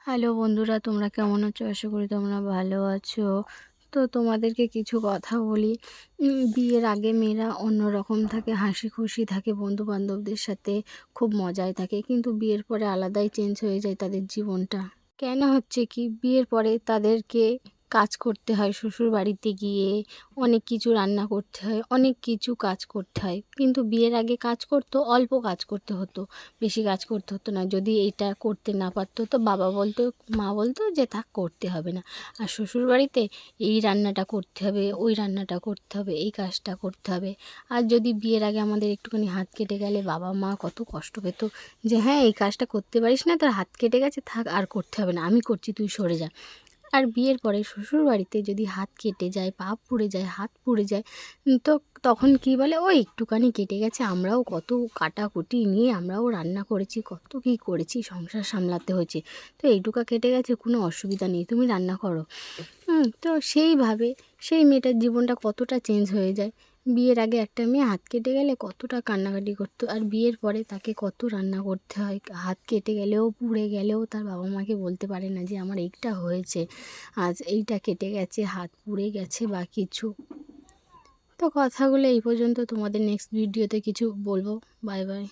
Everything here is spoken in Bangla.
হ্যালো বন্ধুরা, তোমরা কেমন আছো? আশা করি তোমরা ভালো আছো। তো তোমাদেরকে কিছু কথা বলি। বিয়ের আগে মেয়েরা অন্যরকম থাকে, হাসি খুশি থাকে, বন্ধু বান্ধবদের সাথে খুব মজায় থাকে, কিন্তু বিয়ের পরে আলাদাই চেঞ্জ হয়ে যায় তাদের জীবনটা। কেন হচ্ছে কি, বিয়ের পরে তাদেরকে কাজ করতে হয়, শ্বশুর বাড়িতে গিয়ে অনেক কিছু রান্না করতে হয়, অনেক কিছু কাজ করতে হয়। কিন্তু বিয়ের আগে কাজ করতো, অল্প কাজ করতে হতো, বেশি কাজ করতে হতো না। যদি এইটা করতে না পারতো তো বাবা বলতো, মা বলতো যে থাক, করতে হবে না। আর শ্বশুর বাড়িতে এই রান্নাটা করতে হবে, ওই রান্নাটা করতে হবে, এই কাজটা করতে হবে। আর যদি বিয়ের আগে আমাদের একটুখানি হাত কেটে গেলে বাবা মা কত কষ্ট পেত, যে হ্যাঁ এই কাজটা করতে পারিস না, তোর হাত কেটে গেছে, থাক আর করতে হবে না, আমি করছি, তুই সরে যা। আর বিয়ের পরে শ্বশুরবাড়িতে যদি হাত কেটে যায়, পা পুড়ে যায়, হাত পুড়ে যায়, তো তখন কি বলে, ওই একটুখানি কেটে গেছে, আমরাও কত কাটাকুটি নিয়ে আমরাও রান্না করেছি, কত কী করেছি, সংসার সামলাতে হয়েছে, তো এইটুকা কেটে গেছে, কোনো অসুবিধা নেই, তুমি রান্না করো। তো সেইভাবে সেই মেয়েটার জীবনটা কতটা চেঞ্জ হয়ে যায়। বিয়ের আগে একটা মেয়ে হাত কেটে গেলে কতটা কান্নাকাটি করতো, আর বিয়ের পরে তাকে কত রান্না করতে হয়। হাত কেটে গেলেও, পুড়ে গেলেও তার বাবা মাকে বলতে পারে না যে আমার এইটা হয়েছে, আজ এইটা কেটে গেছে, হাত পুড়ে গেছে বা কিছু। তো কথাগুলো এই পর্যন্ত, তোমাদের নেক্সট ভিডিওতে কিছু বলবো। Bye bye.